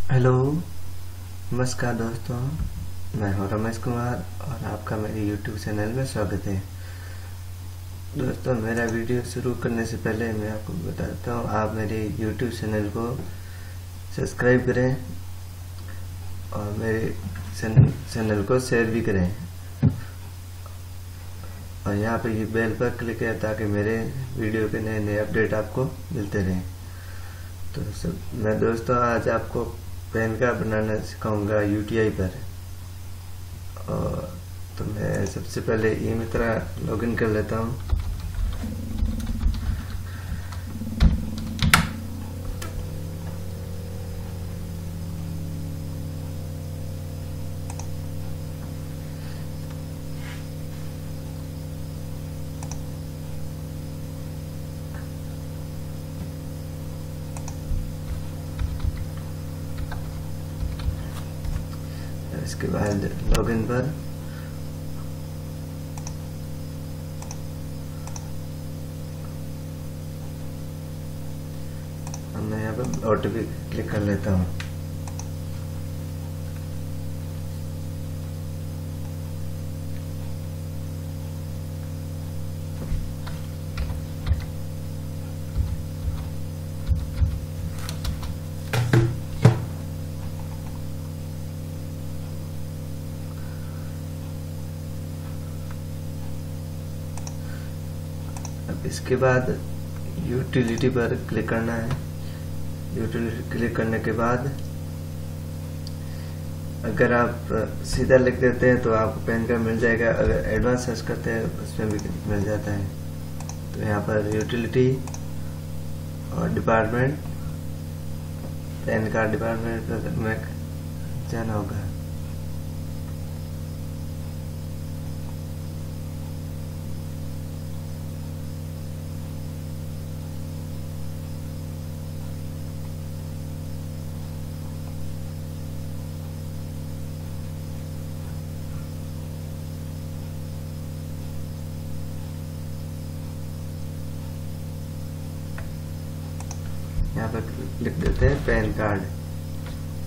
Hello, नमस्कार दोस्तों। मैं हूं रमेश कुमार और आपका मेरे YouTube चैनल में स्वागत है। दोस्तों, मेरा वीडियो शुरू करने से पहले मैं आपको बताता हूं, आप मेरे YouTube चैनल को सब्सक्राइब करें और मेरे चैनल को शेयर भी करें और यहाँ पर ये बेल पर क्लिक करें ताकि मेरे वीडियो के नए नए अपडेट आपको मिलते रहें। तो मैं दोस्तों आज आपको पैन कार्ड बनाना सिखाऊंगा UTI पर। और तो मैं सबसे पहले ई-मित्रा लॉगिन कर लेता हूँ। इसके बाद लॉगिन पर मैं यहाँ पर OTP क्लिक कर लेता हूँ। अब इसके बाद यूटिलिटी पर क्लिक करना है। यूटिलिटी क्लिक करने के बाद अगर आप सीधा लिख देते हैं तो आपको पैन कार्ड मिल जाएगा, अगर एडवांस सर्च करते हैं उसमें भी मिल जाता है। तो यहाँ पर यूटिलिटी और डिपार्टमेंट, पैन कार्ड डिपार्टमेंट पर में जाना होगा। यहाँ पर लिख देते हैं पैन कार्ड।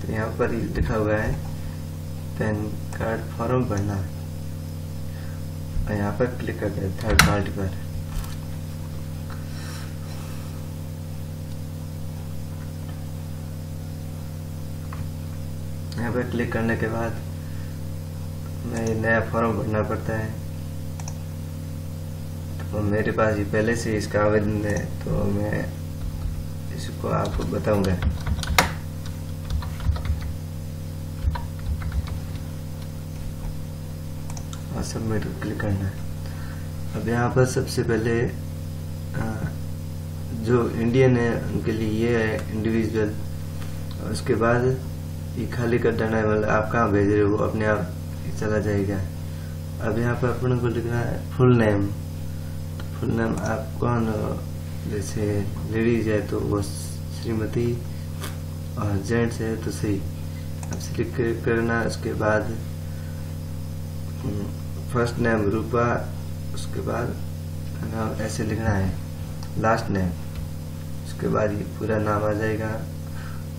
तो यहाँ पर लिखा हुआ है पैन कार्ड फॉर्म भरना और यहाँ पर क्लिक करते हैं थर्ड पार्टी पर। यहाँ पर क्लिक करने के बाद मैं नया फॉर्म भरना पड़ता है। तो मेरे पास ये पहले से इसका आवेदन है तो मैं इसको आपको बताऊंगा। और सबमिट क्लिक करना है। अब यहाँ पर सबसे पहले जो इंडियन है उनके लिए ये है इंडिविजुअल। उसके बाद ये खाली कर देना है, मतलब आप कहाँ भेज रहे हो वो अपने आप चला जाएगा। अब यहाँ पर अपन को लिखना है फुल नेम। फुल नेम आप कौन हो, जैसे लेडीज है तो वो श्रीमती और जेंट्स है तो सही। अब सिलेक्ट करना। उसके बाद फर्स्ट नेम रूपा, उसके बाद नाम ऐसे लिखना है, लास्ट नेम। उसके बाद ये पूरा नाम आ जाएगा।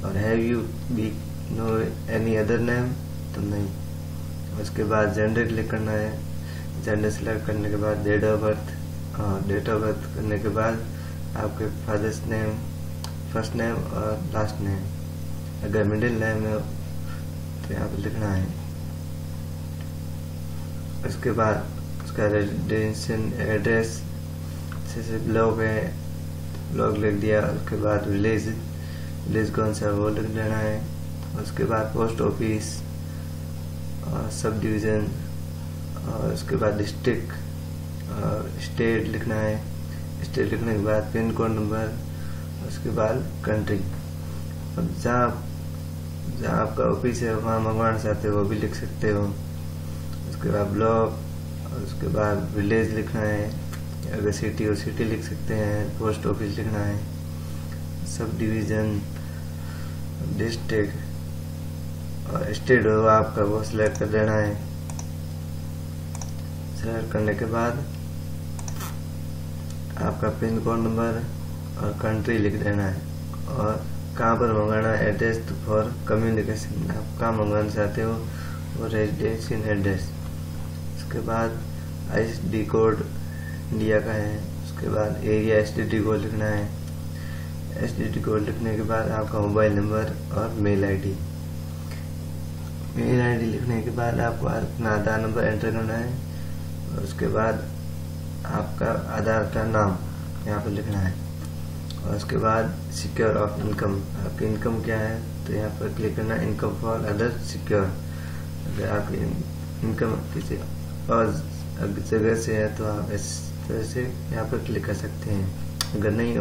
और have you be no any other name तो नहीं। उसके बाद जेंडर क्लिक करना है। जेंडर सिलेक्ट करने के बाद date of birth, date of birth करने के बाद आपके फादर्स नेम, फर्स्ट नेम और लास्ट नेम। अगर मिडिल नेम है तो यहाँ पर लिखना है। उसके बाद उसका रेजिडेंशियल एड्रेस, जैसे ब्लॉक है ब्लॉक लिख दिया। उसके बाद विलेज, विलेज कौन सा वो लिख देना है। उसके बाद पोस्ट ऑफिस और सब डिवीज़न, और उसके बाद डिस्ट्रिक्ट और स्टेट लिखना है। स्टेट लिखने के बाद पिन कोड नंबर, उसके बाद कंट्री। अब जहाँ आपका ऑफिस है वहाँ मंगवाना चाहते हो वो भी लिख सकते हो। उसके बाद ब्लॉक और उसके बाद विलेज लिखना है। अगर सिटी हो सिटी लिख सकते हैं। पोस्ट ऑफिस लिखना है। सब डिवीज़न, डिस्ट्रिक्ट और स्टेट हो आपका वो सिलेक्ट कर देना है। सिलेक्ट करने के बाद आपका पिन कोड नंबर और कंट्री लिख देना है और कहाँ पर मंगाना है एड्रेस तो फॉर कम्युनिकेशन, आप कहाँ मंगवाना चाहते हो वो रेजिडेंशियल एड्रेस। उसके बाद ISD कोड इंडिया का है। उसके बाद एरिया STD कोड लिखना है। STD कोड लिखने के बाद आपका मोबाइल नंबर और मेल ID। मेल ID लिखने के बाद आपको अपना आधार नंबर एंटर करना है और उसके बाद आपका आधार का नाम यहाँ पर लिखना है और उसके बाद सिक्योर ऑफ इनकम, आपकी इनकम क्या है तो यहाँ पर क्लिक करना है इनकम फॉर अदर सिक्योर। अगर आपकी इनकम किसी और जगह से है तो आप इस तरह से यहाँ पर क्लिक कर सकते हैं। अगर नहीं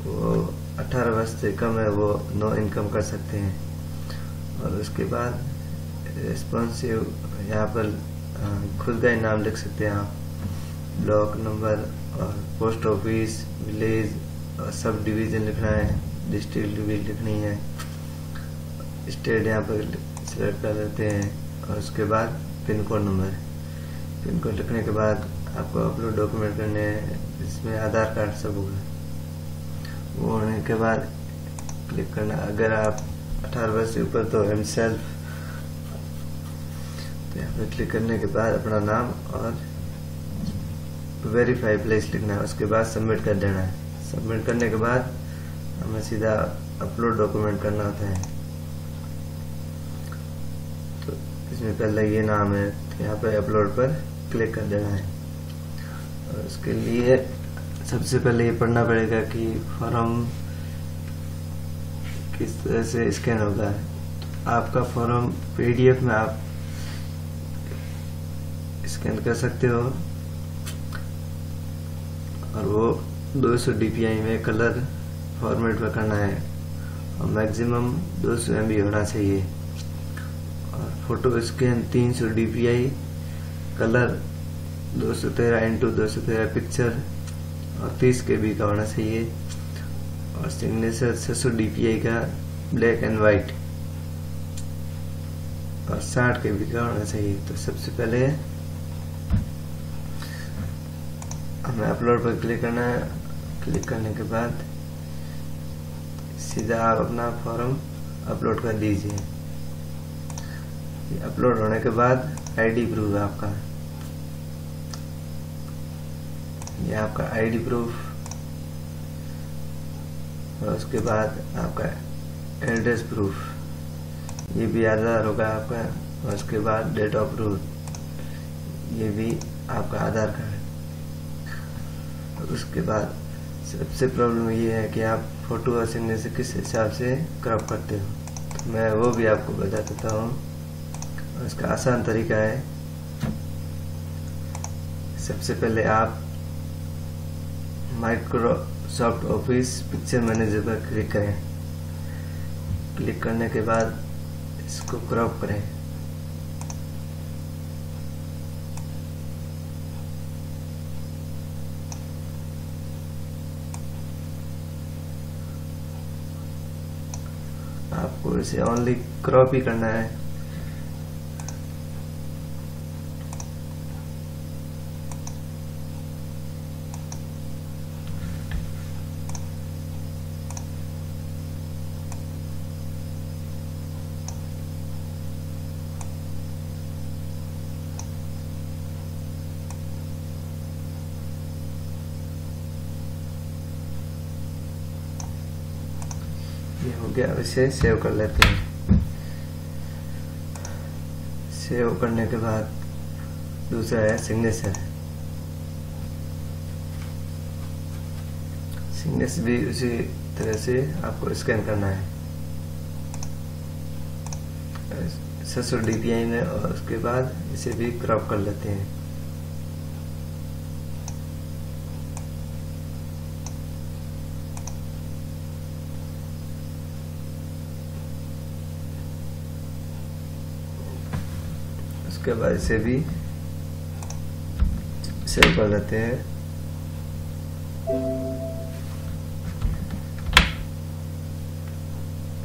वो 18 वर्ष से कम है वो नो इनकम कर सकते हैं। और उसके बाद रिस्पॉन्सिव यहाँ पर खुद का ही नाम लिख सकते हैं आप, ब्लॉक नंबर और पोस्ट ऑफिस, विलेज और सब डिवीज़न लिखना है, डिस्ट्रिक्ट भी लिखनी है, स्टेट यहाँ पर सिलेक्ट कर देते हैं और उसके बाद pin code number. Pin code लिखने के बाद आपको अपलोड डॉक्यूमेंट करने हैं, इसमें आधार कार्ड सब होगा। वो होने के बाद क्लिक करना, अगर आप 18 वर्ष से ऊपर तो हिमसेल्फ, तो यहाँ पर क्लिक करने के बाद अपना नाम और वेरीफाई प्लेस लिखना है। उसके बाद सबमिट कर देना है। सबमिट करने के बाद हमें सीधा अपलोड डॉक्यूमेंट करना होता है। तो इसमें पहले ये नाम है तो यहाँ पर अपलोड पर क्लिक कर देना है और उसके लिए सबसे पहले ये पढ़ना पड़ेगा कि फॉर्म किस तरह से स्कैन होगा। आपका फॉर्म PDF में आप स्कैन कर सकते हो और वो 200 DPI में कलर फॉर्मेट में करना है और मैक्सिमम 200 MB होना चाहिए। और photo scan 300 DPI, colour 213x213 picture और 30 KB का होना चाहिए और सिग्नेचर 600 DPI का ब्लैक एंड वाइट और 60 KB का होना चाहिए। तो सबसे पहले हमें अपलोड पर क्लिक करना है। क्लिक करने के बाद सीधा आप अपना फॉर्म अपलोड कर दीजिए। अपलोड होने के बाद ID प्रूफ आपका, ये आपका ID प्रूफ और उसके बाद आपका एड्रेस प्रूफ, ये भी आधार होगा आपका और उसके बाद डेट ऑफ बर्थ, ये भी आपका आधार कार्ड। उसके बाद सबसे प्रॉब्लम ये है कि आप फोटो और सिग्नेचर किस हिसाब से क्रॉप करते हो, तो मैं वो भी आपको बता देता हूँ। और इसका आसान तरीका है, सबसे पहले आप माइक्रोसॉफ्ट ऑफिस पिक्चर मैनेजर पर क्लिक करें। क्लिक करने के बाद इसको क्रॉप करें। आपको इसे ओनली क्रॉप ही करना है। ये हो गया, इसे सेव कर लेते हैं। सेव करने के बाद दूसरा है सिग्नेचर। सिग्नेचर भी उसी तरह से आपको स्कैन करना है 600 DPI में और उसके बाद इसे भी क्रॉप कर लेते हैं। उसके बाद इसे भी सेव कर लेते हैं।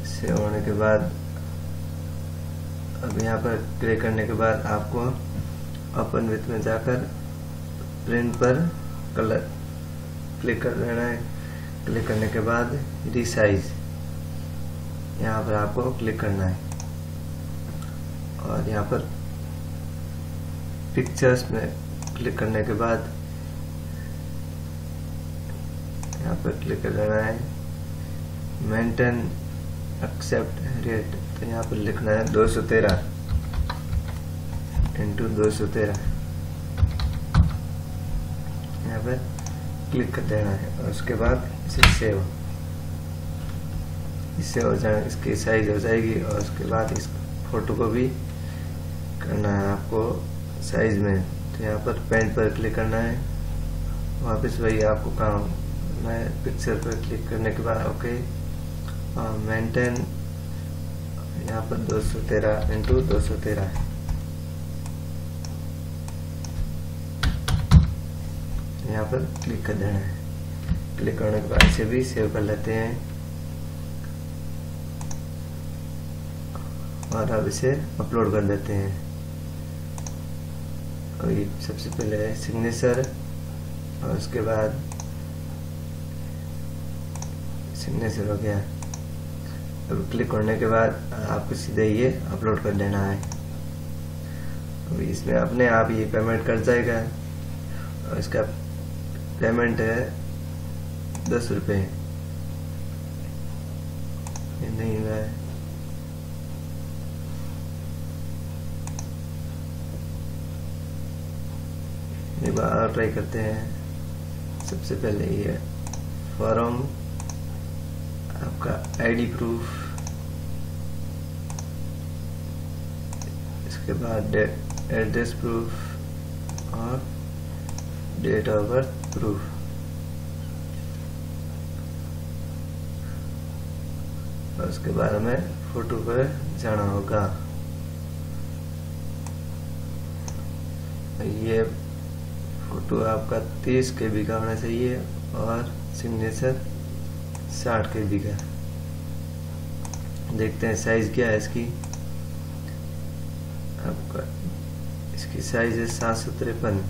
सेव होने के बाद अब यहाँ पर क्लिक करने के बाद आपको ओपन विथ में जाकर प्रिंट पर कलर क्लिक कर देना है। क्लिक करने के बाद रीसाइज, यहाँ पर आपको क्लिक करना है और यहाँ पर पिक्चर्स में क्लिक करने के बाद यहाँ पर क्लिक कर देना है मेंटेन एक्सेप्ट रेट, तो यहाँ पर लिखना है 213 इंटू 213, यहाँ पर क्लिक कर देना है और उसके बाद इसे सेव, इससे हो जाए इसकी साइज हो जाएगी। और उसके बाद इस फोटो को भी करना है आपको साइज में, तो यहाँ पर पेंट पर क्लिक करना है, वापस वही आपको काम मैं पिक्चर पर क्लिक करने के बाद ओके मेंटेन, यहाँ पर 213 इंटू 213 है, यहाँ पर क्लिक कर देना है। क्लिक करने के बाद इसे भी सेव कर लेते हैं और अब इसे अपलोड कर देते हैं। और ये सबसे पहले है सिग्नेचर और उसके बाद सिग्नेचर हो गया। अब क्लिक करने के बाद आपको सीधे ये अपलोड कर देना है। अब इसमें अपने आप ये पेमेंट कर जाएगा और इसका पेमेंट है 10 रुपये, ये नहीं हुआ है। एक बार और ट्राई करते हैं। सबसे पहले ये फॉर्म, आपका आईडी प्रूफ, इसके बाद एड्रेस प्रूफ और डेट ऑफ बर्थ प्रूफ। और उसके बाद हमें फोटो पर जाना होगा। ये फोटो आपका 30 KB का होना चाहिए और सिग्नेचर 60 KB का। देखते हैं साइज क्या है इसकी। आपका इसकी साइज है 753।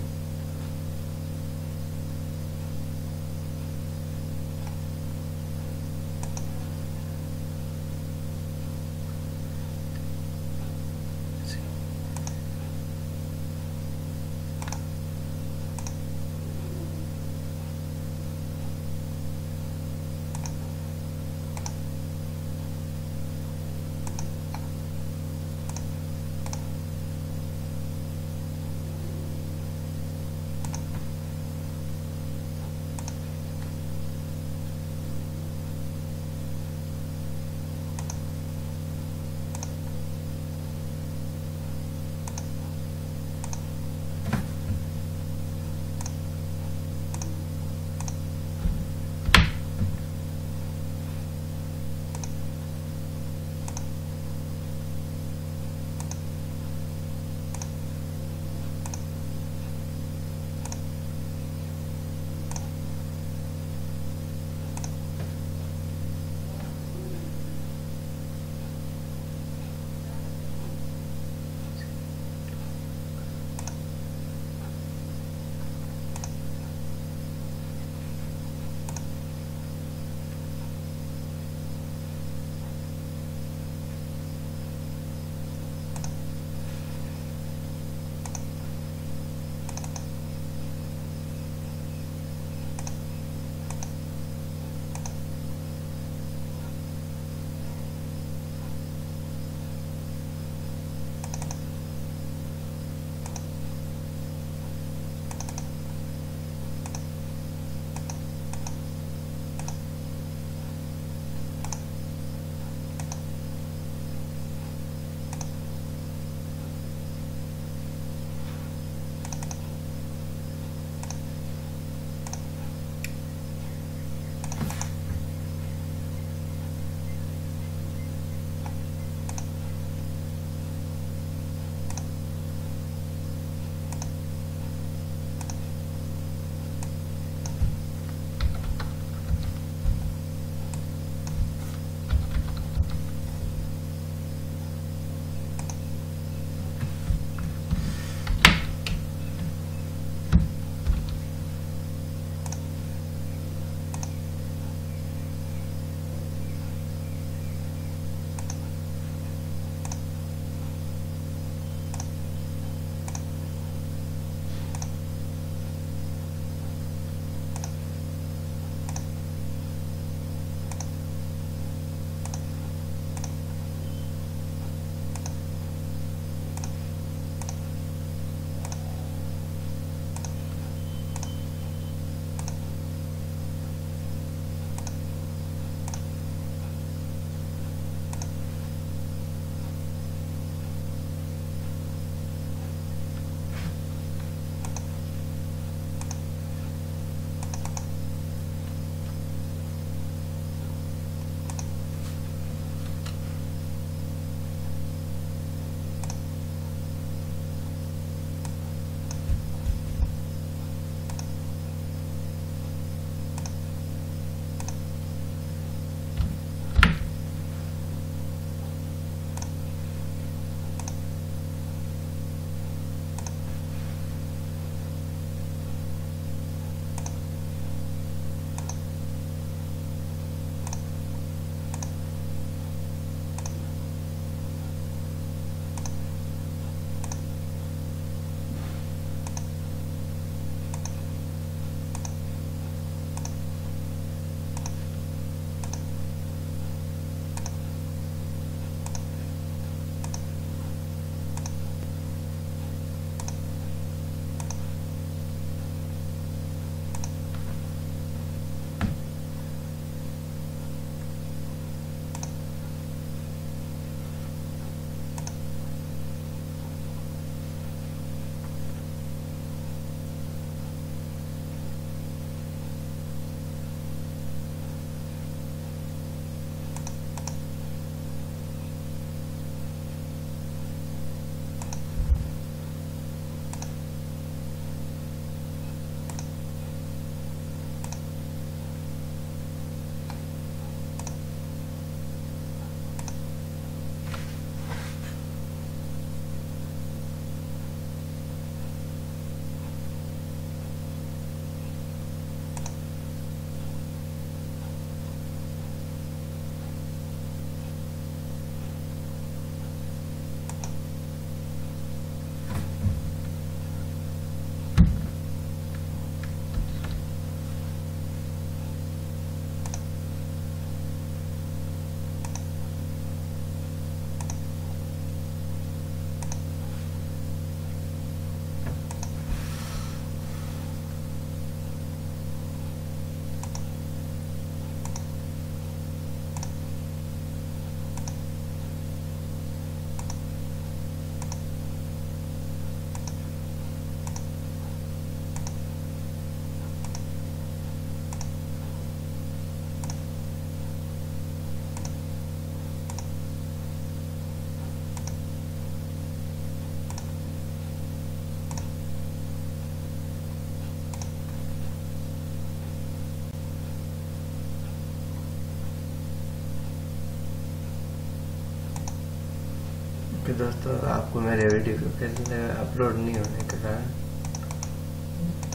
ओके दोस्तों, आपको मेरे वीडियो को कैसे लगा अपलोड नहीं होने के कारण?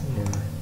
धन्यवाद।